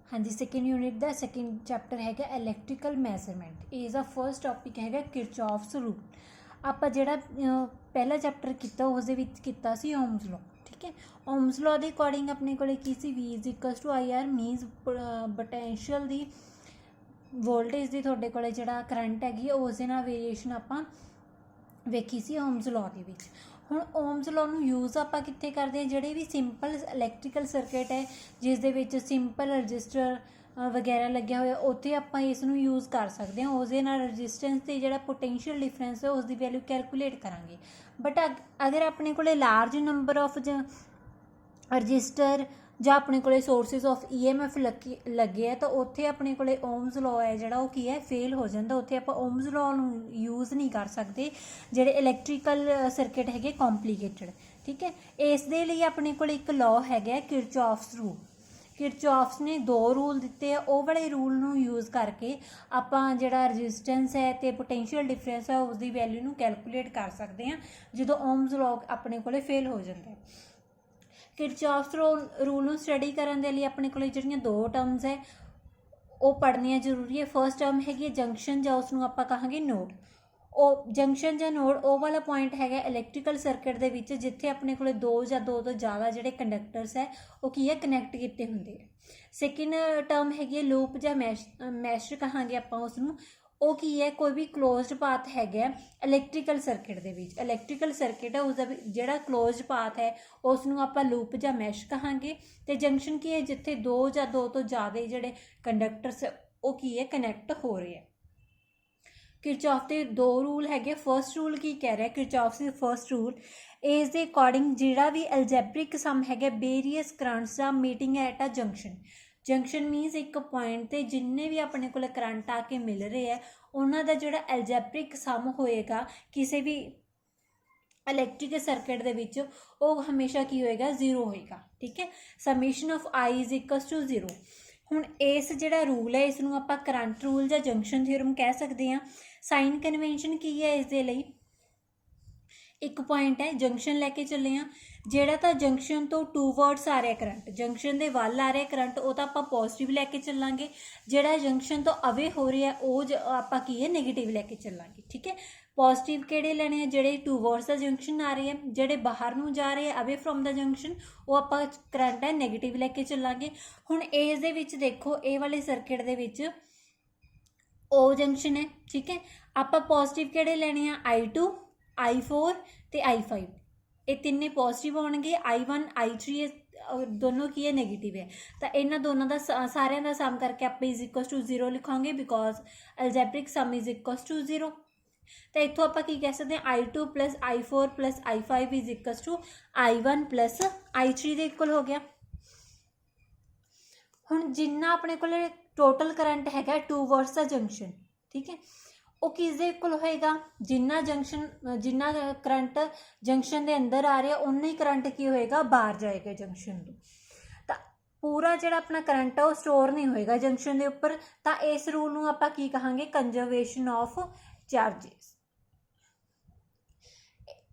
हाँ जी, second unit का second chapter है इलैक्ट्रिकल मैजरमेंट। इस दा फर्स्ट टॉपिक है किरचॉफ्स रूल। ਆਪਾਂ ਜਿਹੜਾ ਪਹਿਲਾ ਚੈप्टर ਕੀਤਾ ਉਸ ਦੇ ਵਿੱਚ ਕੀਤਾ ਸੀ ਓਮਸ ਲੋ। ठीक है, ਓਮਸ ਲੋ ਦੇ ਅਕੋਰਡਿੰਗ ਆਪਣੇ ਕੋਲੇ ਕੀ ਸੀ, V is equal to I R minus potential ਦੀ वोल्टेज ਦੀ ਤੁਹਾਡੇ ਕੋਲੇ ਜਿਹੜਾ ਕਰੰਟ ਹੈਗੀ ਉਸ ਦੇ ਨਾਲ ਵੇਰੀਏਸ਼ਨ ਆਪਾਂ ਵੇਖੀ ਸੀ ਓਮਸ ਲੋ ਦੇ ਵਿੱਚ। ਹੁਣ ਓਮਸ ਲੋ ਨੂੰ ਯੂਜ਼ ਆਪਾਂ ਕਿੱਥੇ ਕਰਦੇ ਹਾਂ, ਜਿਹੜੇ ਵੀ ਸਿੰਪਲ ਇਲੈਕਟ੍ਰੀਕਲ ਸਰਕਿਟ ਹੈ ਜਿਸ ਦੇ ਵਿੱਚ ਸਿੰਪਲ ਰਜਿਸਟਰ वगैरह लग्या होया उत्थे आपां इस नूं यूज़ कर सकते हैं। उस दे नाल रजिस्टेंस ते जिहड़ा पोटेंशियल डिफरेंस है उसकी वैल्यू कैलकुलेट करांगे। बट अगर अपने कोले लार्ज नंबर ऑफ रजिस्टर जां अपने कोले सोर्सिस ऑफ EMF लगे है तो उत्थे अपने कोले ओम्स लॉ है जिहड़ा वो की है फेल हो जाता। उत्थे आपां ओम्स लॉ नूं यूज़ नहीं कर सकते जिहड़े इलैक्ट्रिकल सर्किट हैगे कॉम्पलीकेटेड। ठीक है, इस दे लई अपने कोले एक लॉ हैगा किरचॉफ्स रूल। किरचॉफ्स ने 2 रूल दिते है, वो वाले रूल नूं यूज़ करके आपां जिहड़ा रजिस्टेंस है तो पोटेंशियल डिफरेंस है उसकी वैल्यू नूं कैलकुलेट कर सकते हैं जो ओम्स लॉ अपने कोले फेल हो जाता है। किरचॉफ्स रूल नूं स्टडी करन दे लई अपने कोले जिहड़ियां 2 टर्म्स है वो पढ़नियां जरूरी है। फर्स्ट टर्म हैगी जंक्शन जां उसनूं आपां कहांगे नोड। ਉਹ ਜੰਕਸ਼ਨ ਜਾਂ ਨੋਡ ਉਹ ਵਾਲਾ ਪੁਆਇੰਟ ਹੈਗਾ ਇਲੈਕਟ੍ਰੀਕਲ ਸਰਕਟ ਦੇ ਵਿੱਚ ਜਿੱਥੇ ਆਪਣੇ ਕੋਲੇ 2 ਜਾਂ 2 ਤੋਂ ਜ਼ਿਆਦਾ ਜਿਹੜੇ ਕੰਡਕਟਰਸ ਹੈ ਉਹ ਕੀ ਹੈ ਕਨੈਕਟ ਕੀਤੇ ਹੁੰਦੇ ਆ। ਸੈਕਿੰਡ ਟਰਮ ਹੈਗੀ ਲੂਪ ਜਾਂ ਮੈਸ਼ ਕਹਾਂਗੇ ਆਪਾਂ ਉਸ ਨੂੰ। ਉਹ ਕੀ ਹੈ, ਕੋਈ ਵੀ ਕਲੋਜ਼ਡ ਪਾਥ ਹੈਗਾ ਇਲੈਕਟ੍ਰੀਕਲ ਸਰਕਿਟ ਦੇ ਵਿੱਚ। ਇਲੈਕਟ੍ਰੀਕਲ ਸਰਕਿਟ ਹੈ ਉਸਦਾ ਜਿਹੜਾ ਕਲੋਜ਼ਡ ਪਾਥ ਹੈ ਉਸ ਨੂੰ ਆਪਾਂ ਲੂਪ ਜਾਂ ਮੈਸ਼ ਕਹਾਂਗੇ। ਤੇ ਜੰਕਸ਼ਨ ਕੀ ਹੈ, ਜਿੱਥੇ 2 ਜਾਂ 2 ਤੋਂ ਜ਼ਿਆਦਾ ਜਿਹੜੇ ਕੰਡਕਟਰਸ ਉਹ ਕੀ ਹੈ ਕਨੈਕਟ ਹੋ ਰਹੇ ਹੈ। किरचॉफ के 2 रूल है। फर्स्ट रूल की कह रहा है किरचॉफ से फर्स्ट रूल इस दे अकॉर्डिंग जिहड़ा भी एल्जेब्रिक सम है वेरीअस करंट्स दा meeting at a junction. Junction मीनस एक पॉइंट ते जिन्ने भी अपने को करंट आके मिल रहे हैं उन्हों का जिहड़ा एल्जेब्रिक सम होएगा किसी भी इलैक्ट्रिक सर्किट दे विच वो हमेशा की होएगा 0 होएगा। ठीक है, summation of I is equal to 0। हुण इस जिहड़ा रूल है इसनूं आपां करंट रूल जां जंक्शन थ्योरम कह सकते हैं। साइन कन्वेंशन की है इस दे लई, एक पॉइंट है जंक्शन लैके चले हाँ जिहड़ा तां जंक्शन तो टूवर्ड्स आ रहा करंट, जंक्शन दे वल आ रहा करंट वो तां आपां पॉजिटिव लैके चलांगे। जिहड़ा जंक्शन तो अवे हो रहा है वो आपां की है नेगेटिव लैके चलांगे। ठीक है, पॉजिटिव किहड़े लैणे आ, जिहड़े टूवर्ड्स दा जंक्शन आ रहे हैं, जिहड़े बाहर नूं जा रहे हैं अवे फ्रॉम द जंक्शन वो आपां करंट है नेगेटिव लैके चलांगे। हुण इस दे विच देखो ये वाले सर्किट दे विच ओ जंक्शन है। ठीक है, आपां पॉजिटिव किहड़े लैणे आ, I2 I4 ते I5 ये तिन्ने पॉजिटिव होणगे। I1 I3 दोनों की है नेगेटिव है। तो इन्हां दोनों का सारिਆਂ ਦਾ सम करके आप इज इक्वल टू 0 लिखांगे because algebraic sum is equal to 0। तो इतों आप की कह सकते हैं I2 plus I4 plus I5 is equal to I1 plus I3 के इक्वल हो गया। हुण जिन्ना अपने को टोटल करंट है टूवर्ड्स द जंक्शन, ठीक है, वो किस दे इक्वल होएगा, जिन्ना जिन्ना करंट जंक्शन के अंदर आ रहा उन्ना ही करंट की होएगा बाहर जाएगा जंक्शन तो। पूरा जिहड़ा अपना करंट है वो स्टोर नहीं होएगा जंक्शन के उपर। तो इस रूल नूं आपां की कहांगे कंजरवेशन ऑफ चार्जिस।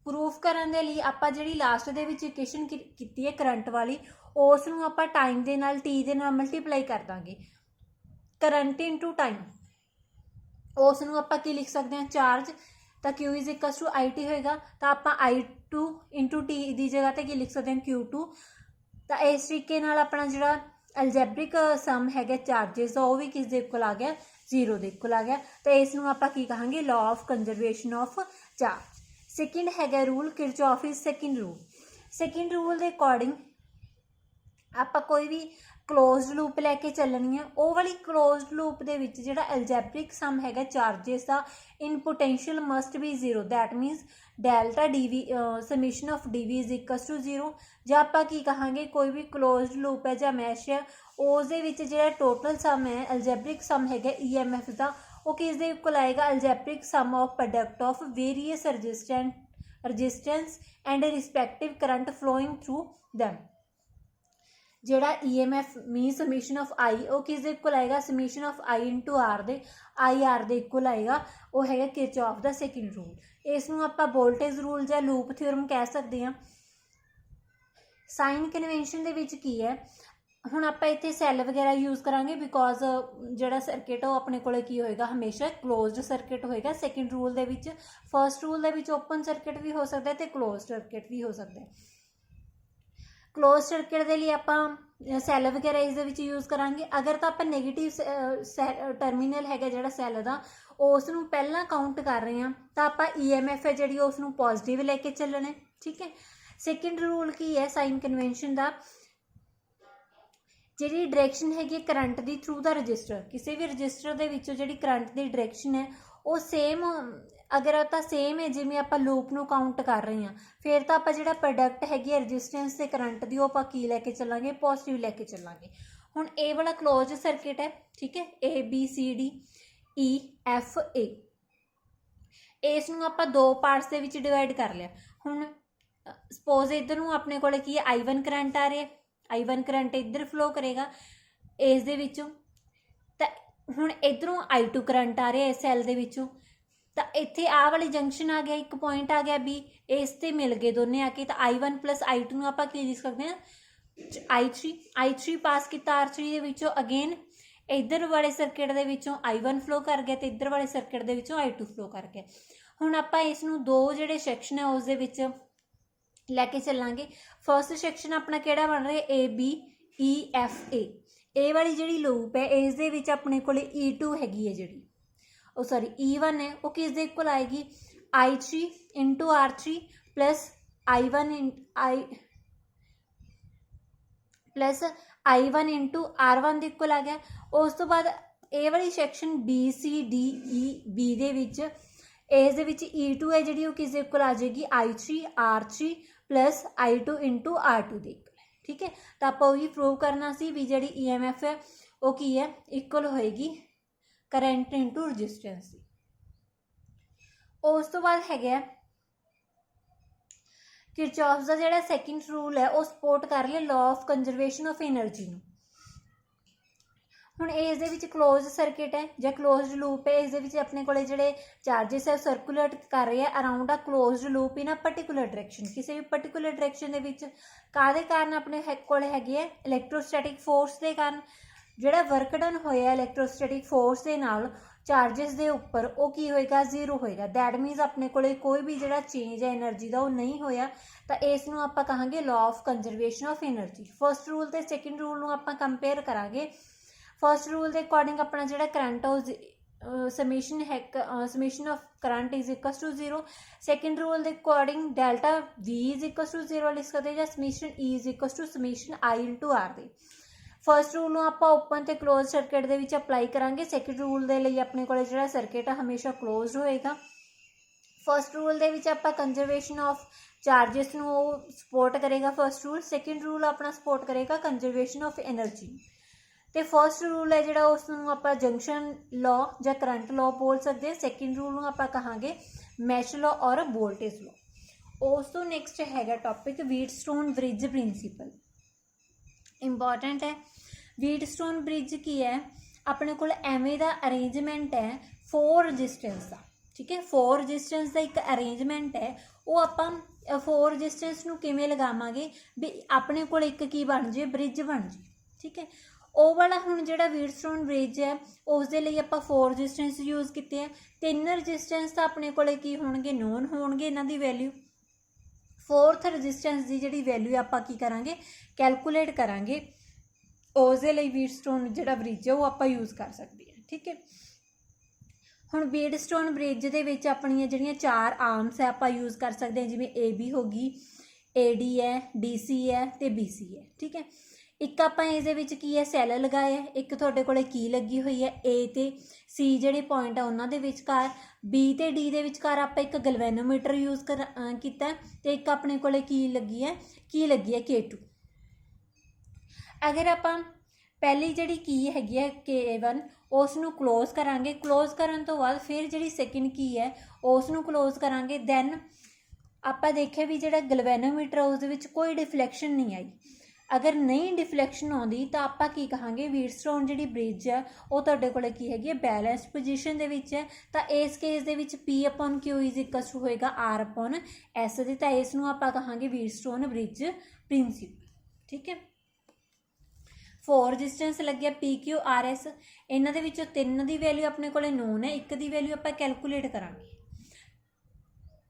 प्रूफ करने के लिए आपां जिहड़ी लास्ट दे विच इक्वेशन कीती है करंट वाली उस नूं आपां टाइम दे नाल टी दे नाल मल्टीप्लाई कर दांगे। करंट इंटू टाइम उस नूं आपां की लिख सकते हैं चार्ज। तो Q is equal to IT होएगा। तो आपां I2 इंटू टी की जगह पर की लिख सकते हैं Q2। तो इस तरीके नाल अपना जिहड़ा एल्जेब्रिक सम है चार्जिस वो भी किस दे इक्वल आ गया, 0 दे इक्वल आ गया। तो इस नूं आपां की कहांगे law of conservation of charge. Second है rule Kirchhoff is second rule. Second rule के अकॉर्डिंग आपां कोई भी क्लोज्ड लूप लैके चलनी है। वो वाली क्लोज्ड लूप के जिहड़ा एल्जेब्रिक सम है चार्जिस का in potential must be 0। That means delta DV summation of DV is equal to 0। जो आपां की कहांगे कोई भी क्लोज्ड लूप है जां मैश है उस दे विच जिहड़ा टोटल सम है एल्जेब्रिक सम है EMF का वो किस दे इक्वल आएगा, algebraic sum of product of various resistance and respective current flowing through them. जिहड़ा EMF mean summation of I वो किस दे इक्वल आएगा, summation of I into R दे IR दे इक्वल आएगा। वो है किरचॉफ दा सैकेंड रूल। इस नूं आपां वोल्टेज रूल जां लूप थ्योरम कह सकते हैं। साइन कन्वेंशन दे विच की है, ਹੁਣ ਆਪਾਂ ਇੱਥੇ ਸੈੱਲ ਵਗੈਰਾ ਯੂਜ਼ ਕਰਾਂਗੇ ਬਿਕੋਜ਼ ਜਿਹੜਾ ਸਰਕਿਟ ਉਹ ਆਪਣੇ ਕੋਲੇ ਕੀ ਹੋਏਗਾ, ਹਮੇਸ਼ਾ ਕਲੋਜ਼ਡ ਸਰਕਿਟ ਹੋਏਗਾ। ਸੈਕਿੰਡ ਰੂਲ ਦੇ ਵਿੱਚ, ਫਰਸਟ ਰੂਲ ਦੇ ਵਿੱਚ ਓਪਨ ਸਰਕਿਟ ਵੀ ਹੋ ਸਕਦਾ ਤੇ ਕਲੋਜ਼ਡ ਸਰਕਿਟ ਵੀ ਹੋ ਸਕਦਾ। ਕਲੋਜ਼ ਸਰਕਿਟ ਦੇ ਲਈ ਆਪਾਂ ਸੈੱਲ ਵਗੈਰਾ ਇਸ ਦੇ ਵਿੱਚ ਯੂਜ਼ ਕਰਾਂਗੇ। ਅਗਰ ਤਾਂ ਆਪਾਂ ਨੈਗੇਟਿਵ ਟਰਮੀਨਲ ਹੈਗਾ ਜਿਹੜਾ ਸੈੱਲ ਦਾ, ਉਸ ਨੂੰ ਪਹਿਲਾਂ ਕਾਊਂਟ ਕਰ ਰਹੇ ਹਾਂ ਤਾਂ ਆਪਾਂ EMF ਹੈ ਜਿਹੜੀ ਉਸ ਨੂੰ ਪੋਜ਼ਿਟਿਵ ਲੈ ਕੇ ਚੱਲਣਾ, ਠੀਕ ਹੈ। ਸੈਕਿੰਡ ਰੂਲ ਕੀ ਹੈ ਸਾਈਨ ਕਨਵੈਂਸ਼ਨ ਦਾ, ਜਿਹੜੀ ਡਾਇਰੈਕਸ਼ਨ ਹੈਗੀ ਕਰੰਟ ਦੀ ਥਰੂ ਦਾ ਰਜਿਸਟਰ, ਕਿਸੇ ਵੀ ਰਜਿਸਟਰ ਦੇ ਵਿੱਚੋਂ ਜਿਹੜੀ ਕਰੰਟ ਦੀ ਡਾਇਰੈਕਸ਼ਨ ਹੈ ਉਹ ਸੇਮ, ਅਗਰ ਤਾਂ ਸੇਮ ਹੈ ਜਿਵੇਂ ਆਪਾਂ ਲੂਪ ਨੂੰ ਕਾਊਂਟ ਕਰ ਰਹੇ ਹਾਂ, ਫਿਰ ਤਾਂ ਆਪਾਂ ਜਿਹੜਾ ਪ੍ਰੋਡਕਟ ਹੈਗੀ ਹੈ ਰਜਿਸਟੈਂਸ ਤੇ ਕਰੰਟ ਦੀ, ਉਹ ਆਪਾਂ ਕੀ ਲੈ ਕੇ ਚੱਲਾਂਗੇ, ਪੋਜ਼ਿਟਿਵ ਲੈ ਕੇ ਚੱਲਾਂਗੇ। ਹੁਣ ਇਹ ਵਾਲਾ ਕਲੋਜ਼ ਸਰਕਿਟ ਹੈ, ਠੀਕ ਹੈ, ABCDEFA, ਇਸ ਨੂੰ ਆਪਾਂ ਦੋ ਪਾਰਟਸ ਦੇ ਵਿੱਚ ਡਿਵਾਈਡ ਕਰ ਲਿਆ। ਹੁਣ ਸਪੋਜ਼ ਇੱਧਰ ਨੂੰ ਆਪਣੇ ਕੋਲ ਕੀ ਹੈ, I1 ਕਰੰਟ ਆ ਰਿਹਾ, I1 ਕਰੰਟ ਇੱਧਰ ਫਲੋ ਕਰੇਗਾ ਇਸ ਦੇ ਵਿੱਚੋਂ, ਤਾਂ ਹੁਣ ਇੱਧਰੋਂ I2 ਕਰੰਟ ਆ ਰਿਹਾ ਇਸ ਸੈੱਲ ਦੇ ਵਿੱਚੋਂ, ਤਾਂ ਇੱਥੇ ਆਹ ਵਾਲੀ ਜੰਕਸ਼ਨ ਆ ਗਿਆ, ਇੱਕ ਪੁਆਇੰਟ ਆ ਗਿਆ B, ਇਸ ਤੇ ਮਿਲ ਗਏ ਦੋਨੇ ਆ ਕੇ, ਤਾਂ I1 + I2 ਨੂੰ ਆਪਾਂ ਕੀ ਲਿਖ ਸਕਦੇ ਹਾਂ, I3 ਪਾਸ ਕੀਤਾ R3 ਦੇ ਵਿੱਚੋਂ, ਅਗੇਨ ਇੱਧਰ ਵਾਲੇ ਸਰਕਿਟ ਦੇ ਵਿੱਚੋਂ I1 ਫਲੋ ਕਰ ਗਿਆ ਤੇ ਇੱਧਰ ਵਾਲੇ ਸਰਕਿਟ ਦੇ ਵਿੱਚੋਂ I2 ਫਲੋ ਕਰ ਗਿਆ। ਹੁਣ ਆਪਾਂ ਇਸ ਨੂੰ ਦੋ ਜਿਹੜੇ ਸੈਕਸ਼ਨ ਹੈ ਉਸ ਦੇ ਵਿੱਚ ਲੈ ਕੇ ਚੱਲਾਂਗੇ। ਫਰਸਟ ਸੈਕਸ਼ਨ ਆਪਣਾ ਕਿਹੜਾ ਬਣ ਰਿਹਾ, ABEFA, ਇਹ ਵਾਲੀ ਜਿਹੜੀ ਲੂਪ ਹੈ ਇਸ ਦੇ ਵਿੱਚ ਆਪਣੇ ਕੋਲ E2 ਹੈਗੀ ਹੈ ਜਿਹੜੀ, ਉਹ ਸੌਰੀ E1 ਹੈ, ਉਹ ਕਿਸ ਦੇ ਇਕੁਅਲ ਆਏਗੀ, I3 × R3 + I1 × R1 ਦੇ ਇਕੁਅਲ ਆ ਗਿਆ। ਉਸ ਤੋਂ ਬਾਅਦ ਇਹ ਵਾਲੀ ਸੈਕਸ਼ਨ BCDEB ਦੇ ਵਿੱਚ, ਇਸ ਦੇ ਵਿੱਚ E2 ਹੈ ਜਿਹੜੀ ਉਹ ਕਿਸ ਦੇ ਇਕੁਅਲ ਆ ਜਾਏਗੀ, I3 R3 + I2 × R2 ਦੇ ਇਕੁਅਲ, ਠੀਕ ਹੈ। ਤਾਂ ਆਪਾਂ ਉਹੀ ਪ੍ਰੂਵ ਕਰਨਾ ਸੀ ਵੀ ਜਿਹੜੀ EMF ਹੈ ਉਹ ਕੀ ਹੈ, ਇਕੁਅਲ ਹੋਏਗੀ ਕਰੰਟ × ਰਜਿਸਟੈਂਸ ਦੀ। ਉਸ ਤੋਂ ਬਾਅਦ ਹੈਗਾ ਕਿਰਚੌਫ ਦਾ ਜਿਹੜਾ ਸੈਕਿੰਡ ਰੂਲ ਹੈ ਉਹ ਸਪੋਰਟ ਕਰ ਰਿਹਾ law of conservation of energy ਨੂੰ। ਹੁਣ ਇਸ ਦੇ ਵਿੱਚ ਕਲੋਜ਼ ਸਰਕਿਟ ਹੈ ਜਾਂ ਕਲੋਜ਼ਡ ਲੂਪ ਹੈ, ਇਸ ਦੇ ਵਿੱਚ ਆਪਣੇ ਕੋਲੇ ਜਿਹੜੇ ਚਾਰजेस ਹੈ ਸਰਕੂਲੇਟ ਕਰ ਰਹੇ ਆ ਅਰਾਊਂਡ ਆ ਕਲੋਜ਼ਡ ਲੂਪ ਇਨ ਅ ਪਰਟੀਕੂਲਰ ਡਾਇਰੈਕਸ਼ਨ, ਕਿਸੇ ਵੀ ਪਰਟੀਕੂਲਰ ਡਾਇਰੈਕਸ਼ਨ ਦੇ ਵਿੱਚ। ਕਾਹਦੇ ਕਾਰਨ ਆਪਣੇ ਕੋਲੇ ਹੈਗੇ ਆ, ਇਲੈਕਟ੍ਰੋਸਟੈਟਿਕ ਫੋਰਸ ਦੇ ਕਾਰਨ। ਜਿਹੜਾ ਵਰਕ ਡਨ ਹੋਇਆ ਇਲੈਕਟ੍ਰੋਸਟੈਟਿਕ ਫੋਰਸ ਦੇ ਨਾਲ ਚਾਰजेस ਦੇ ਉੱਪਰ, ਉਹ ਕੀ ਹੋਏਗਾ, 0 ਹੋਏਗਾ। ਦੈਟ ਮੀਨਸ ਆਪਣੇ ਕੋਲੇ ਕੋਈ ਵੀ ਜਿਹੜਾ ਚੇਂਜ ਹੈ એનર્ਜੀ ਦਾ ਉਹ ਨਹੀਂ ਹੋਇਆ, ਤਾਂ ਇਸ ਨੂੰ ਆਪਾਂ ਕਹਾਂਗੇ law of conservation of energy. First rule ਤੇ ਸੈਕਿੰਡ ਰੂਲ ਨੂੰ ਆਪਾਂ ਕੰਪੇਅਰ ਕਰਾਂਗੇ। ਫਰਸਟ ਰੂਲ ਦੇ ਅਕੋਰਡਿੰਗ ਆਪਣਾ ਜਿਹੜਾ ਕਰੰਟ ਉਹ summation of current is equal to 0। Second rule ਦੇ according delta V is equal to 0 ਲਿਖ ਸਕਦੇ, ਜਾਂ summation E is equal to summation I × R ਦੇ। ਫਰਸਟ ਰੂਲ ਨੂੰ ਆਪਾਂ ਓਪਨ ਤੇ ਕਲੋਜ਼ ਸਰਕਿਟ ਦੇ ਵਿੱਚ ਅਪਲਾਈ ਕਰਾਂਗੇ। ਸੈਕਿੰਡ ਰੂਲ ਦੇ ਲਈ ਆਪਣੇ ਕੋਲ ਜਿਹੜਾ ਸਰਕਿਟ ਆ ਹਮੇਸ਼ਾ ਕਲੋਜ਼ਡ ਹੋਏਗਾ। ਫਰਸਟ ਰੂਲ ਦੇ ਵਿੱਚ ਆਪਾਂ ਕੰਜ਼ਰਵੇਸ਼ਨ ਆਫ ਚਾਰजेस ਨੂੰ ਉਹ ਸਪੋਰਟ ਕਰੇਗਾ ਫਰਸਟ ਰੂਲ। ਸੈਕਿੰਡ ਰੂਲ ਆਪਣਾ ਸਪੋਰਟ ਕਰੇਗਾ ਕੰਜ਼ਰਵੇਸ਼ਨ ਆਫ એનર્ਜੀ। ਤੇ ਫਰਸਟ ਰੂਲ ਹੈ ਜਿਹੜਾ ਉਸ ਨੂੰ ਆਪਾਂ ਜੰਕਸ਼ਨ ਲਾਅ ਜਾਂ ਕਰੰਟ ਲਾਅ ਬੋਲ ਸਕਦੇ ਹਾਂ। ਸੈਕਿੰਡ ਰੂਲ ਨੂੰ ਆਪਾਂ ਕਹਾਂਗੇ ਮੈਸ਼ ਲਾਅ ਔਰ ਵੋਲਟੇਜ ਲਾਅ। ਉਸ ਤੋਂ ਨੈਕਸਟ ਹੈਗਾ ਟੌਪਿਕ ਵੀਟਸਟੋਨ ਬ੍ਰਿਜ ਪ੍ਰਿੰਸੀਪਲ, ਇੰਪੋਰਟੈਂਟ ਹੈ। ਵੀਟਸਟੋਨ ਬ੍ਰਿਜ ਕੀ ਹੈ, ਆਪਣੇ ਕੋਲ ਐਵੇਂ ਦਾ ਅਰੇਂਜਮੈਂਟ ਹੈ 4 ਰਜਿਸਟੈਂਸ ਦਾ, ਠੀਕ ਹੈ। 4 ਰਜਿਸਟੈਂਸ ਦਾ ਇੱਕ ਅਰੇਂਜਮੈਂਟ ਹੈ, ਉਹ ਆਪਾਂ 4 ਰਜਿਸਟੈਂਸ ਨੂੰ ਕਿਵੇਂ ਲਗਾਵਾਂਗੇ ਵੀ ਆਪਣੇ ਕੋਲ ਇੱਕ ਕੀ ਬਣ ਜੇ, ਬ੍ਰਿਜ ਬਣ ਜੇ, ਠੀਕ ਹੈ। ਉਹ ਵਾਲਾ ਹੁਣ ਜਿਹੜਾ ਵੀਟਸਟੋਨ ਬ੍ਰਿਜ ਹੈ ਉਸ ਦੇ ਲਈ ਆਪਾਂ 4 ਰਜਿਸਟੈਂਸ ਯੂਜ਼ ਕੀਤੇ ਹੈ। 3 ਰਜਿਸਟੈਂਸ ਤਾਂ ਆਪਣੇ ਕੋਲੇ ਕੀ ਹੋਣਗੇ, ਨੋਨ ਹੋਣਗੇ ਇਹਨਾਂ ਦੀ ਵੈਲਿਊ। 4th ਰਜਿਸਟੈਂਸ ਦੀ ਜਿਹੜੀ ਵੈਲਿਊ ਆਪਾਂ ਕੀ ਕਰਾਂਗੇ, ਕੈਲਕੂਲੇਟ ਕਰਾਂਗੇ। ਉਸ ਦੇ ਲਈ ਵੀਟਸਟੋਨ ਜਿਹੜਾ ਬ੍ਰਿਜ ਹੈ ਉਹ ਆਪਾਂ ਯੂਜ਼ ਕਰ ਸਕਦੇ ਹਾਂ, ਠੀਕ ਹੈ। ਹੁਣ ਵੀਟਸਟੋਨ ਬ੍ਰਿਜ ਦੇ ਵਿੱਚ ਆਪਣੀਆਂ ਜਿਹੜੀਆਂ 4 ਆਰਮਸ ਹੈ ਆਪਾਂ ਯੂਜ਼ ਕਰ ਸਕਦੇ ਹਾਂ, ਜਿਵੇਂ AB ਹੋ ਗਈ, AD ਹੈ, DC ਹੈ ਤੇ BC ਹੈ, ਠੀਕ ਹੈ। ਇੱਕ ਆਪਾਂ ਇਸ ਦੇ ਵਿੱਚ ਕੀ ਹੈ, ਸੈੱਲ ਲਗਾਇਆ, ਇੱਕ ਤੁਹਾਡੇ ਕੋਲੇ ਕੀ ਲੱਗੀ ਹੋਈ ਹੈ, A ਤੇ C ਜਿਹੜੇ ਪੁਆਇੰਟ ਆ ਉਹਨਾਂ ਦੇ ਵਿਚਕਾਰ, B ਤੇ D ਦੇ ਵਿਚਕਾਰ ਆਪਾਂ ਇੱਕ ਗਲਵੈਨੋਮੀਟਰ ਯੂਜ਼ ਕੀਤਾ, ਤੇ ਇੱਕ ਆਪਣੇ ਕੋਲੇ ਕੀ ਲੱਗੀ ਹੈ K2। ਅਗਰ ਆਪਾਂ ਪਹਿਲੀ ਜਿਹੜੀ ਕੀ ਹੈਗੀ ਹੈ K1 ਉਸ ਨੂੰ ਕਲੋਜ਼ ਕਰਾਂਗੇ, ਕਲੋਜ਼ ਕਰਨ ਤੋਂ ਬਾਅਦ ਫਿਰ ਜਿਹੜੀ ਸੈਕਿੰਡ ਕੀ ਹੈ ਉਸ ਨੂੰ ਕਲੋਜ਼ ਕਰਾਂਗੇ। ਦੈਨ ਆਪਾਂ ਦੇਖਿਆ ਵੀ ਜਿਹੜਾ ਗਲਵੈਨੋਮੀਟਰ ਉਸ ਦੇ ਵਿੱਚ ਕੋਈ ਡਿਫਲੈਕਸ਼ਨ ਨਹੀਂ ਆਈ। ਅਗਰ ਨਹੀਂ ਡਿਫਲੈਕਸ਼ਨ ਆਉਂਦੀ ਤਾਂ ਆਪਾਂ ਕੀ ਕਹਾਂਗੇ, ਵੀਟਸਟੋਨ ਜਿਹੜੀ ਬ੍ਰਿਜ ਹੈ ਉਹ ਤੁਹਾਡੇ ਕੋਲ ਕੀ ਹੈਗੀ ਹੈ, ਬੈਲੈਂਸਡ ਪੋਜੀਸ਼ਨ ਦੇ ਵਿੱਚ ਹੈ। ਤਾਂ ਇਸ ਕੇਸ ਦੇ ਵਿੱਚ P/Q ਇਜ਼ ਇਕੁਅਲ ਟੂ ਹੋਏਗਾ R/S ਦੇ, ਤਾਂ ਇਸ ਨੂੰ ਆਪਾਂ ਕਹਾਂਗੇ ਵੀਟਸਟੋਨ ਬ੍ਰਿਜ ਪ੍ਰਿੰਸੀਪਲ, ਠੀਕ ਹੈ। 4 ਰੈਜ਼ਿਸਟੈਂਸ ਲੱਗਿਆ PQRS। ਇਹਨਾਂ ਦੇ ਵਿੱਚੋਂ 3 ਦੀ ਵੈਲਿਊ ਆਪਣੇ ਕੋਲੇ ਨੋਨ ਹੈ, 1 ਦੀ ਵੈਲਿਊ ਆਪਾਂ ਕੈਲਕੂਲੇਟ ਕਰਾਂਗੇ।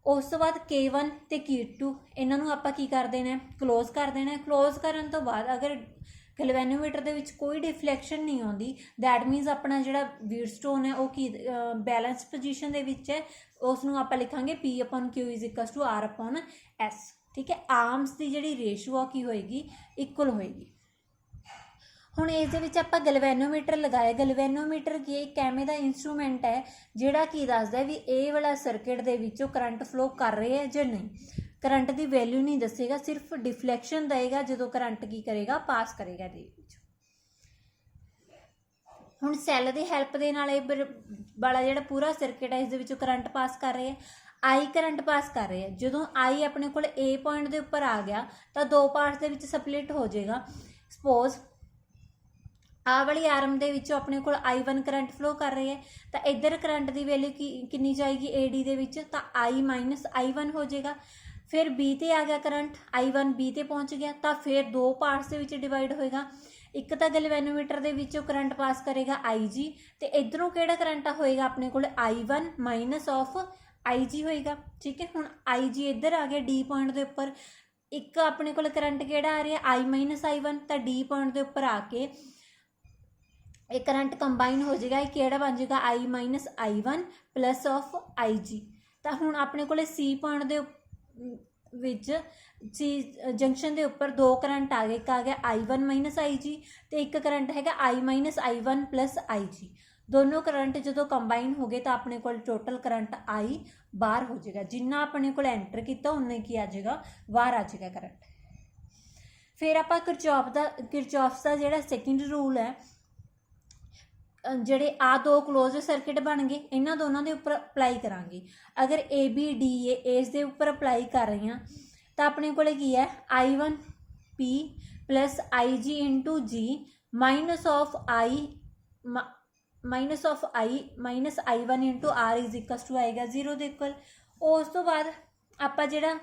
ਉਸ ਤੋਂ ਬਾਅਦ K1 ਤੇ K2 ਇਹਨਾਂ ਨੂੰ ਆਪਾਂ ਕੀ ਕਰ ਦੇਣਾ, ਕਲੋਜ਼ ਕਰ ਦੇਣਾ। ਕਲੋਜ਼ ਕਰਨ ਤੋਂ ਬਾਅਦ ਅਗਰ ਗੈਲਵੇਨੋਮੀਟਰ ਦੇ ਵਿੱਚ ਕੋਈ ਡਿਫਲੈਕਸ਼ਨ ਨਹੀਂ ਆਉਂਦੀ, ਦੈਟ ਮੀਨਸ ਆਪਣਾ ਜਿਹੜਾ ਵੀਟਸਟੋਨ ਹੈ ਉਹ ਕੀ ਬੈਲੈਂਸ ਪੋਜੀਸ਼ਨ ਦੇ ਵਿੱਚ ਹੈ, ਉਸ ਨੂੰ ਆਪਾਂ ਲਿਖਾਂਗੇ P/Q = R/S। ਠੀਕ ਹੈ, ਆਰਮਸ ਦੀ ਜਿਹੜੀ ਰੇਸ਼ੋ ਆ ਕੀ ਹੋਏਗੀ, ਇਕੁਅਲ ਹੋਏਗੀ। ਹੁਣ ਇਸ ਦੇ ਵਿੱਚ ਆਪਾਂ ਗੈਲਵੇਨੋਮੀਟਰ ਲਗਾਇਆ। ਗੈਲਵੇਨੋਮੀਟਰ ਕੀ ਇੱਕ ਐਵੇਂ ਦਾ ਇੰਸਟਰੂਮੈਂਟ ਹੈ ਜਿਹੜਾ ਕੀ ਦੱਸਦਾ ਵੀ ਇਹ ਵਾਲਾ ਸਰਕਿਟ ਦੇ ਵਿੱਚੋਂ ਕਰੰਟ ਫਲੋ ਕਰ ਰਿਹਾ ਹੈ ਜਾਂ ਨਹੀਂ। ਕਰੰਟ ਦੀ ਵੈਲਿਊ ਨਹੀਂ ਦੱਸੇਗਾ, ਸਿਰਫ ਡਿਫਲੈਕਸ਼ਨ ਦੇਗਾ ਜਦੋਂ ਕਰੰਟ ਕੀ ਕਰੇਗਾ, ਪਾਸ ਕਰੇਗਾ ਇਹਦੇ ਵਿੱਚ। ਹੁਣ ਸੈੱਲ ਦੀ ਹੈਲਪ ਦੇ ਨਾਲ ਇਹ ਵਾਲਾ ਜਿਹੜਾ ਪੂਰਾ ਸਰਕਿਟ ਹੈ ਇਸ ਦੇ ਵਿੱਚੋਂ ਕਰੰਟ ਪਾਸ ਕਰ ਰਿਹਾ ਹੈ। I ਕਰੰਟ ਪਾਸ ਕਰ ਰਿਹਾ ਹੈ। ਜਦੋਂ I ਆਪਣੇ ਕੋਲ A ਪੁਆਇੰਟ ਦੇ ਉੱਪਰ ਆ ਗਿਆ ਤਾਂ ਦੋ ਪਾਰਟਸ ਦੇ ਵਿੱਚ ਸਪਲਿਟ ਹੋ ਜਾਏਗਾ। ਸਪੋਜ਼ ਆਹ ਵਾਲੀ ਆਰਮ ਦੇ ਵਿੱਚੋਂ ਆਪਣੇ ਕੋਲ I1 ਕਰੰਟ ਫਲੋ ਕਰ ਰਹੀ ਹੈ ਤਾਂ ਇੱਧਰ ਕਰੰਟ ਦੀ ਵੈਲਿਊ ਕਿੰਨੀ ਜਾਏਗੀ AD ਦੇ ਵਿੱਚ, ਤਾਂ I - I1 ਹੋ ਜਾਏਗਾ। ਫਿਰ B ਤੇ ਆ ਗਿਆ ਕਰੰਟ, I1 B ਤੇ ਪਹੁੰਚ ਗਿਆ ਤਾਂ ਫਿਰ ਦੋ ਪਾਰਟਸ ਦੇ ਵਿੱਚ ਡਿਵਾਈਡ ਹੋਏਗਾ। ਇੱਕ ਤਾਂ ਗੈਲਵੇਨੋਮੀਟਰ ਦੇ ਵਿੱਚੋਂ ਕਰੰਟ ਪਾਸ ਕਰੇਗਾ IG ਤੇ ਇੱਧਰੋਂ ਕਿਹੜਾ ਕਰੰਟ ਹੋਏਗਾ ਆਪਣੇ ਕੋਲ I1 - IG ਹੋਏਗਾ। ਠੀਕ ਹੈ, ਹੁਣ IG ਇੱਧਰ ਆ ਗਿਆ D ਪੁਆਇੰਟ ਦੇ ਉੱਪਰ। ਇੱਕ ਆਪਣੇ ਕੋਲ ਕਰੰਟ ਕਿਹੜਾ ਆ ਰਿਹਾ I - I1, ਤਾਂ D ਪੁਆਇੰਟ ਦੇ ਉੱਪਰ ਆ ਕੇ ਇਹ ਕਰੰਟ ਕੰਬਾਈਨ ਹੋ ਜਾਏਗਾ। ਇਹ ਕਿਹੜਾ ਬਣ ਜਾਏਗਾ I - I1 + IG। ਤਾਂ ਹੁਣ ਆਪਣੇ ਕੋਲੇ C ਪੁਆਇੰਟ ਦੇ ਵਿੱਚ C ਜੰਕਸ਼ਨ ਦੇ ਉੱਪਰ ਦੋ ਕਰੰਟ ਆ ਗਏ। ਇੱਕ ਆ ਗਿਆ I1 - IG ਤੇ ਇੱਕ ਕਰੰਟ ਹੈਗਾ I - I1 + IG। ਦੋਨੋਂ ਕਰੰਟ ਜਦੋਂ ਕੰਬਾਈਨ ਹੋ ਗਏ ਤਾਂ ਆਪਣੇ ਕੋਲ ਟੋਟਲ ਕਰੰਟ I ਬਾਹਰ ਹੋ ਜਾਏਗਾ। ਜਿੰਨਾ ਆਪਣੇ ਕੋਲ ਐਂਟਰ ਕੀਤਾ ਉਨਾ ਕੀ ਆ ਜਾਏਗਾ, ਬਾਹਰ ਆ ਜਾਏਗਾ ਕਰੰਟ। ਫਿਰ ਆਪਾਂ ਕਿਰਚੌਫ ਦਾ ਜਿਹੜਾ ਸੈਕਿੰਡ ਰੂਲ ਹੈ, ਜਿਹੜੇ ਆ ਦੋ ਕਲੋਜ਼ ਸਰਕਿਟ ਬਣ ਗਏ ਇਹਨਾਂ ਦੋਨਾਂ ਦੇ ਉੱਪਰ ਅਪਲਾਈ ਕਰਾਂਗੇ। ਅਗਰ ABDA ਇਸ ਦੇ ਉੱਪਰ ਅਪਲਾਈ ਕਰ ਰਹੇ ਹਾਂ ਤਾਂ ਆਪਣੇ ਕੋਲੇ ਕੀ ਹੈ I1P + IG × G - I1 × R ਆਏਗਾ 0 ਦੇ ਇਕੁਅਲ। ਉਸ ਤੋਂ ਬਾਅਦ ਆਪਾਂ ਜਿਹੜਾ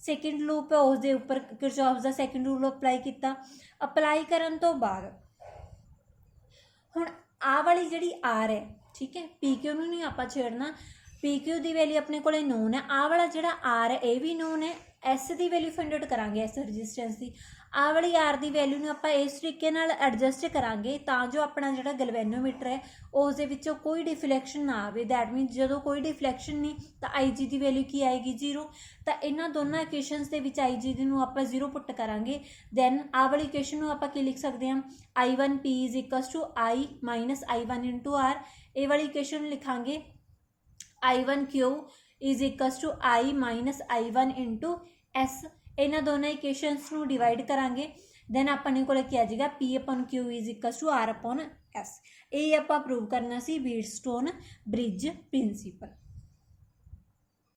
ਸੈਕਿੰਡ ਲੂਪ ਹੈ ਉਸ ਦੇ ਉੱਪਰ ਕਿਰਚੌਫ ਦਾ ਸੈਕਿੰਡ ਰੂਲ ਅਪਲਾਈ ਕੀਤਾ। ਅਪਲਾਈ ਕਰਨ ਤੋਂ ਬਾਅਦ ਹੁਣ ਆਹ ਵਾਲੀ ਜਿਹੜੀ R ਹੈ, ਠੀਕ ਹੈ, PQ ਨੂੰ ਨਹੀਂ ਆਪਾਂ ਛੇੜਨਾ। PQ ਦੀ ਵੈਲਿਊ ਆਪਣੇ ਕੋਲੇ ਨੋਨ ਹੈ। ਆਹ ਵਾਲਾ ਜਿਹੜਾ R ਹੈ ਇਹ ਵੀ ਨੋਨ ਹੈ। S ਦੀ ਵੈਲਿਊ ਫਾਈਂਡ ਆਊਟ ਕਰਾਂਗੇ, S ਰੈਜ਼ਿਸਟੈਂਸ ਦੀ। ਆਹ ਵਾਲੀ R ਦੀ ਵੈਲਿਊ ਨੂੰ ਆਪਾਂ ਇਸ ਤਰੀਕੇ ਨਾਲ ਐਡਜਸਟ ਕਰਾਂਗੇ ਤਾਂ ਜੋ ਆਪਣਾ ਜਿਹੜਾ ਗੈਲਵੇਨੋਮੀਟਰ ਹੈ ਉਸ ਦੇ ਵਿੱਚੋਂ ਕੋਈ ਡਿਫਲੈਕਸ਼ਨ ਨਾ ਆਵੇ। ਦੈਟ ਮੀਨਸ ਜਦੋਂ ਕੋਈ ਡਿਫਲੈਕਸ਼ਨ ਨਹੀਂ ਤਾਂ IG ਦੀ ਵੈਲਿਊ ਕੀ ਆਏਗੀ 0। ਤਾਂ ਇਹਨਾਂ ਦੋਨਾਂ ਇਕੁਏਸ਼ਨਸ ਦੇ ਵਿੱਚ IG ਦੀ ਨੂੰ ਆਪਾਂ 0 ਪੁੱਟ ਕਰਾਂਗੇ। ਦੈਨ ਆਹ ਵਾਲੀ ਇਕੁਏਸ਼ਨ ਨੂੰ ਆਪਾਂ ਕੀ ਲਿਖ ਸਕਦੇ ਹਾਂ I1P = I - I1 × R। ਇਹ ਵਾਲੀ ਇਕੁਏਸ਼ਨ ਲਿਖਾਂਗੇ I1Q = I - I1 × S। ਇਹਨਾਂ ਦੋਨਾਂ ਇਕੁਏਸ਼ਨਸ ਨੂੰ ਡਿਵਾਈਡ ਕਰਾਂਗੇ। ਦੈਨ ਆਪਣੇ ਕੋਲ ਕੀ ਆ ਜਾਏਗਾ P/Q = R/S। ਇਹ ਆਪਾਂ ਪ੍ਰੂਵ ਕਰਨਾ ਸੀ ਵੀਟਸਟੋਨ ਬ੍ਰਿਜ ਪ੍ਰਿੰਸੀਪਲ।